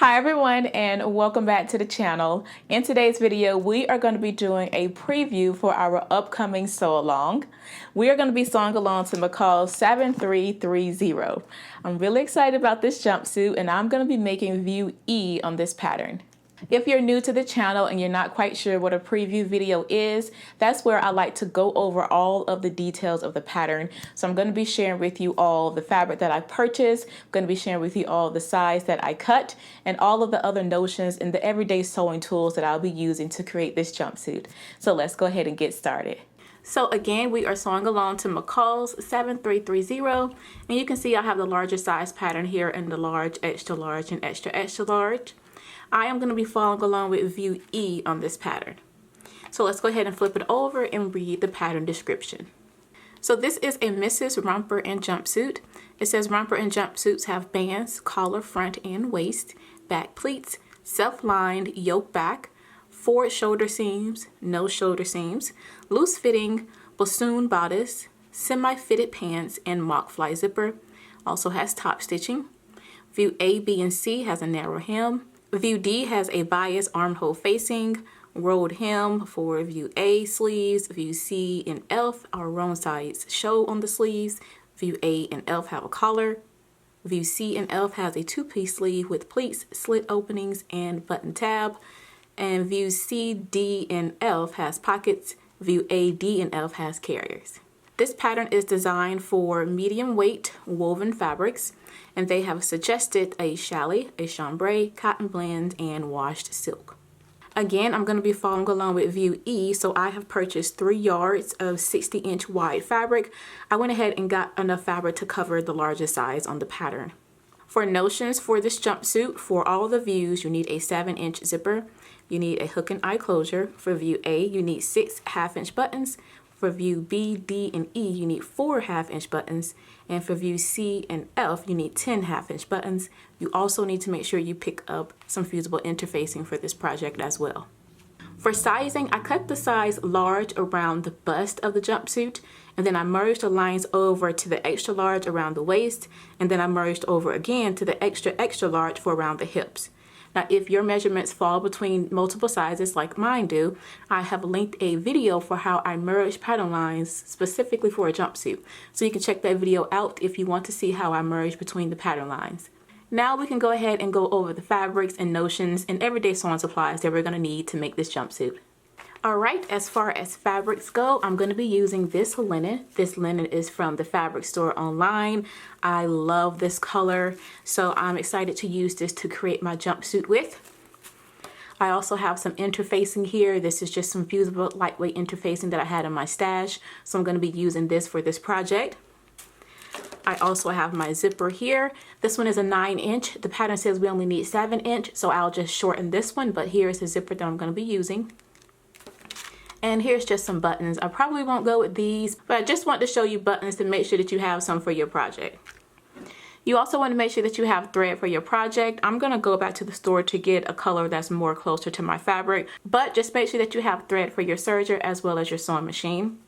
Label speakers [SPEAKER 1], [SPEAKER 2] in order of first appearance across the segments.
[SPEAKER 1] Hi everyone, and welcome back to the channel. In today's video, we are going to be doing a preview for our upcoming sew along. We are going to be sewing along to Mccalls 7330. I'm really excited about this jumpsuit, and I'm going to be making view E on this pattern. If you're new to the channel and you're not quite sure what a preview video is, that's where I like to go over all of the details of the pattern. So I'm going to be sharing with you all the fabric that I purchased, I'm going to be sharing with you all the size that I cut, and all of the other notions and the everyday sewing tools that I'll be using to create this jumpsuit. So let's go ahead and get started. So again, we are sewing along to Mccalls 7330, and you can see I have the larger size pattern here in the large, extra large, and extra extra large. I am going to be following along with view E on this pattern. So let's go ahead and flip it over and read the pattern description. So this is a Mrs. Romper and jumpsuit. It says romper and jumpsuits have bands, collar, front and waist, back pleats, self-lined yoke back, forward shoulder seams, no shoulder seams, loose fitting bassoon bodice, semi-fitted pants, and mock fly zipper. Also has top stitching. View A, B, and C has a narrow hem. View D has a bias armhole facing, rolled hem for view A sleeves. View C and F are wrong sides show on the sleeves. View A and F have a collar. View C and F has a two-piece sleeve with pleats, slit openings, and button tab. And view C, D, and F has pockets. View A, D, and F has carriers. This pattern is designed for medium weight woven fabrics, and they have suggested a challis, a chambray, cotton blend, and washed silk. Again, I'm going to be following along with view E, so I have purchased 3 yards of 60-inch wide fabric. I went ahead and got enough fabric to cover the largest size on the pattern. For notions for this jumpsuit, for all the views, you need a 7-inch zipper. You need a hook and eye closure. For view A, you need 6 half-inch buttons. For view B, D, and E, you need 4 half-inch buttons. And for view C and F, you need 10 half-inch buttons. You also need to make sure you pick up some fusible interfacing for this project as well. For sizing, I cut the size large around the bust of the jumpsuit, and then I merged the lines over to the extra large around the waist, and then I merged over again to the extra extra large for around the hips. Now, if your measurements fall between multiple sizes like mine do, I have linked a video for how I merge pattern lines specifically for a jumpsuit. So you can check that video out if you want to see how I merge between the pattern lines. Now we can go ahead and go over the fabrics and notions and everyday sewing supplies that we're going to need to make this jumpsuit. Alright, as far as fabrics go, I'm going to be using this linen. This linen is from the fabric store online. I love this color, so I'm excited to use this to create my jumpsuit with. I also have some interfacing here. This is just some fusible lightweight interfacing that I had in my stash, so I'm going to be using this for this project. I also have my zipper here. This one is a 9-inch. The pattern says we only need 7-inch, so I'll just shorten this one, but here is the zipper that I'm going to be using. And here's just some buttons. I probably won't go with these, but I just want to show you buttons to make sure that you have some for your project. You also want to make sure that you have thread for your project. I'm going to go back to the store to get a color that's more closer to my fabric, but just make sure that you have thread for your serger as well as your sewing machine.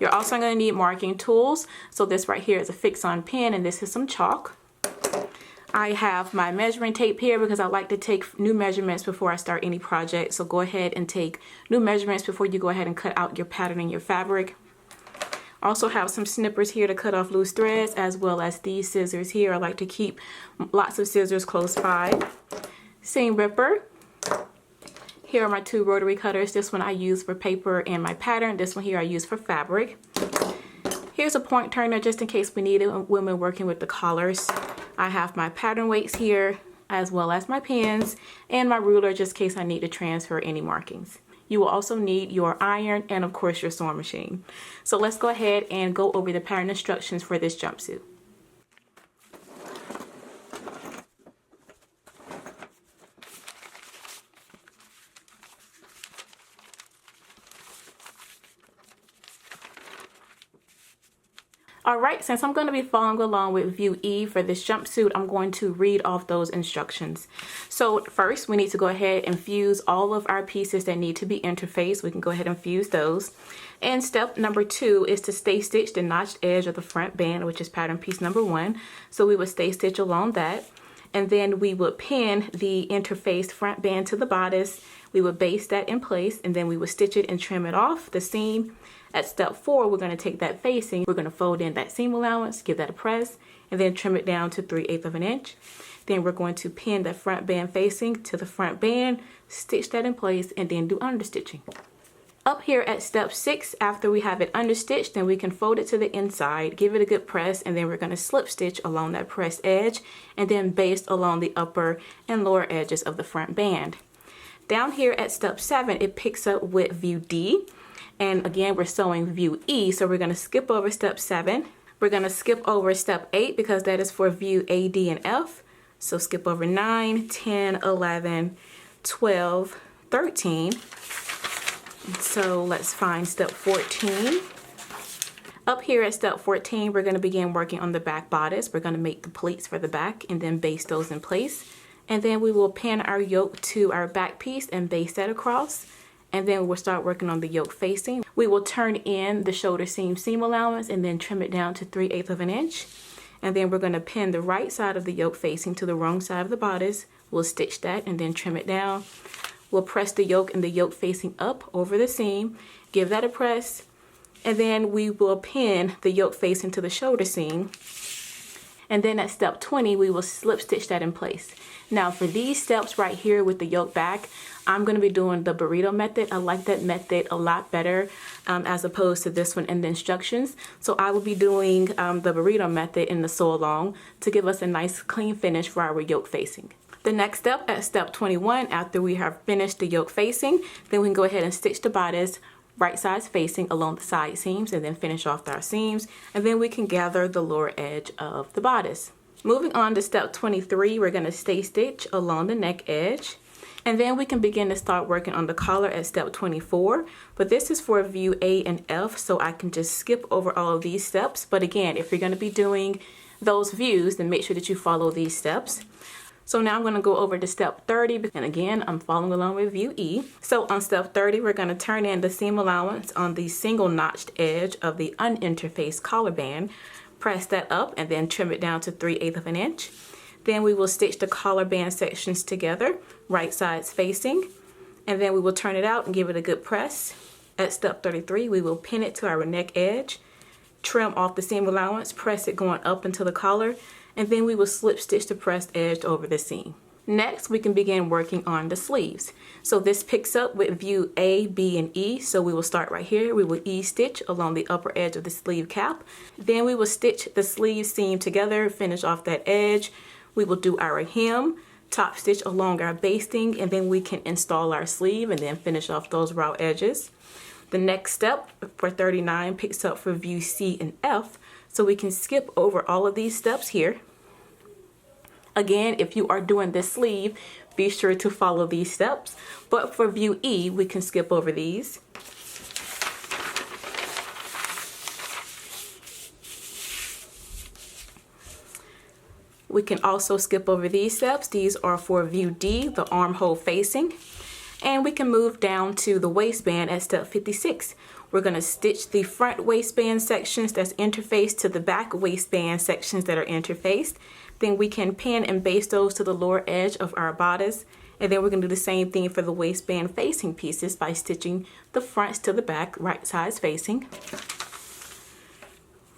[SPEAKER 1] You're also going to need marking tools. So this right here is a fix-on pen, and this is some chalk. I have my measuring tape here because I like to take new measurements before I start any project. So go ahead and take new measurements before you go ahead and cut out your pattern and your fabric. Also have some snippers here to cut off loose threads, as well as these scissors here. I like to keep lots of scissors close by. Seam ripper. Here are my 2 rotary cutters. This one I use for paper and my pattern. This one here I use for fabric. Here's a point turner just in case we need it when we're working with the collars. I have my pattern weights here, as well as my pins, and my ruler just in case I need to transfer any markings. You will also need your iron and of course your sewing machine. So let's go ahead and go over the pattern instructions for this jumpsuit. Alright, since I'm going to be following along with view E for this jumpsuit, I'm going to read off those instructions. So first, we need to go ahead and fuse all of our pieces that need to be interfaced. We can go ahead and fuse those. And step number 2 is to stay stitch the notched edge of the front band, which is pattern piece number 1. So we would stay stitch along that. and then we would pin the interfaced front band to the bodice. We would baste that in place, and then we would stitch it and trim it off the seam. At step 4, we're going to take that facing, we're going to fold in that seam allowance, give that a press, and then trim it down to 3/8 of an inch. Then we're going to pin the front band facing to the front band, stitch that in place, and then do understitching. Up here at step 6, after we have it understitched, then we can fold it to the inside, give it a good press, and then we're going to slip stitch along that pressed edge, and then baste along the upper and lower edges of the front band. Down here at step 7, it picks up with view D, and again we're sewing view E, so we're going to skip over step 7. We're going to skip over step 8 because that is for view A, D, and F. So skip over 9, 10, 11, 12, 13. So let's find step 14. Up here at step 14, we're going to begin working on the back bodice. We're going to make the pleats for the back and then baste those in place. And then we will pin our yoke to our back piece and baste that across. And then we'll start working on the yoke facing. We will turn in the shoulder seam allowance and then trim it down to 3/8 of an inch. And then we're going to pin the right side of the yoke facing to the wrong side of the bodice. We'll stitch that and then trim it down. We'll press the yoke and the yoke facing up over the seam, give that a press, and then we will pin the yoke facing to the shoulder seam. And then at step 20, we will slip stitch that in place. Now for these steps right here with the yoke back, I'm going to be doing the burrito method. I like that method a lot better as opposed to this one in the instructions. So I will be doing the burrito method in the sew along to give us a nice clean finish for our yoke facing. The next step at step 21, after we have finished the yoke facing, then we can go ahead and stitch the bodice right sides facing along the side seams and then finish off our seams, and then we can gather the lower edge of the bodice. Moving on to step 23, we're going to stay stitch along the neck edge, and then we can begin to start working on the collar at step 24, but this is for view A and F, so I can just skip over all of these steps. But again, if you're going to be doing those views, then make sure that you follow these steps. So now I'm going to go over to step 30, and again, I'm following along with view E. So on step 30, we're going to turn in the seam allowance on the single notched edge of the uninterfaced collar band, press that up, and then trim it down to 3/8 of an inch. Then we will stitch the collar band sections together, right sides facing, and then we will turn it out and give it a good press. At step 33, we will pin it to our neck edge, trim off the seam allowance, press it going up into the collar, and then we will slip stitch the pressed edge over the seam. Next, we can begin working on the sleeves. So this picks up with view A, B, and E. So we will start right here. We will E stitch along the upper edge of the sleeve cap. Then we will stitch the sleeve seam together, finish off that edge. We will do our hem, top stitch along our basting, and then we can install our sleeve and then finish off those raw edges. The next step for 39 picks up for view C and F. So we can skip over all of these steps here. Again, if you are doing this sleeve, be sure to follow these steps. But for view E, we can skip over these. We can also skip over these steps. These are for view D, the armhole facing. And we can move down to the waistband at step 56. We're going to stitch the front waistband sections that's interfaced to the back waistband sections that are interfaced. Then we can pin and baste those to the lower edge of our bodice. And then we're going to do the same thing for the waistband facing pieces by stitching the fronts to the back, right sides facing.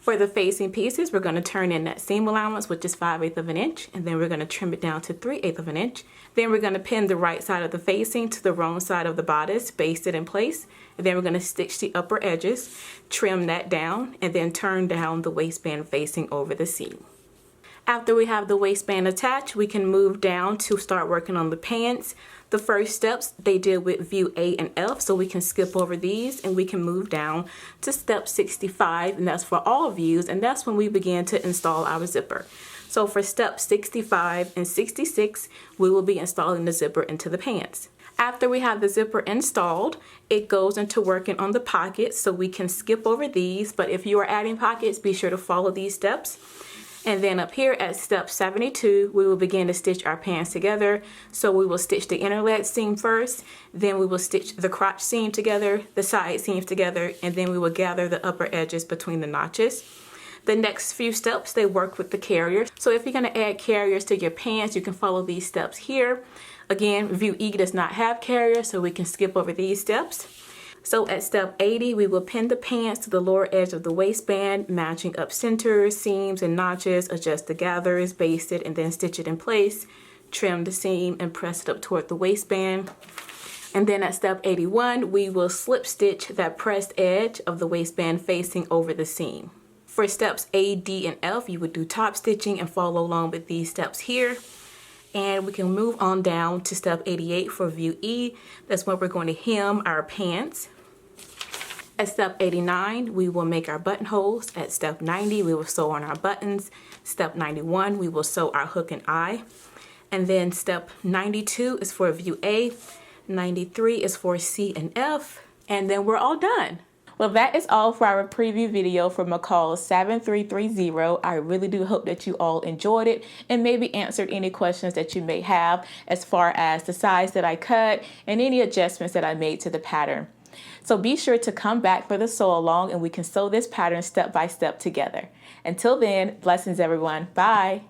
[SPEAKER 1] For the facing pieces, we're going to turn in that seam allowance, which is 5/8 of an inch, and then we're going to trim it down to 3/8 of an inch. Then we're going to pin the right side of the facing to the wrong side of the bodice, baste it in place, and then we're going to stitch the upper edges, trim that down, and then turn down the waistband facing over the seam. After we have the waistband attached, we can move down to start working on the pants. The first steps they deal with view A and F, so we can skip over these and we can move down to step 65, and that's for all views, and that's when we begin to install our zipper. So for step 65 and 66, we will be installing the zipper into the pants. After we have the zipper installed, it goes into working on the pockets, so we can skip over these, but if you are adding pockets, be sure to follow these steps. And then up here at step 72, we will begin to stitch our pants together. So we will stitch the inner leg seam first, then we will stitch the crotch seam together, the side seams together, and then we will gather the upper edges between the notches. The next few steps, they work with the carriers. So if you're going to add carriers to your pants, you can follow these steps here. Again, view E does not have carriers, so we can skip over these steps. So at step 80, we will pin the pants to the lower edge of the waistband, matching up centers, seams, and notches, adjust the gathers, baste it, and then stitch it in place. Trim the seam and press it up toward the waistband. And then at step 81, we will slip stitch that pressed edge of the waistband facing over the seam. For steps A, D, and F, you would do top stitching and follow along with these steps here. And we can move on down to step 88 for view E. That's when we're going to hem our pants. At step 89, we will make our buttonholes. At step 90, we will sew on our buttons. Step 91, we will sew our hook and eye. And then step 92 is for view A. 93 is for C and F, and then we're all done. Well, that is all for our preview video for Mccalls 7330. I really do hope that you all enjoyed it and maybe answered any questions that you may have as far as the size that I cut and any adjustments that I made to the pattern. So be sure to come back for the sew along and we can sew this pattern step by step together. Until then, blessings everyone. Bye.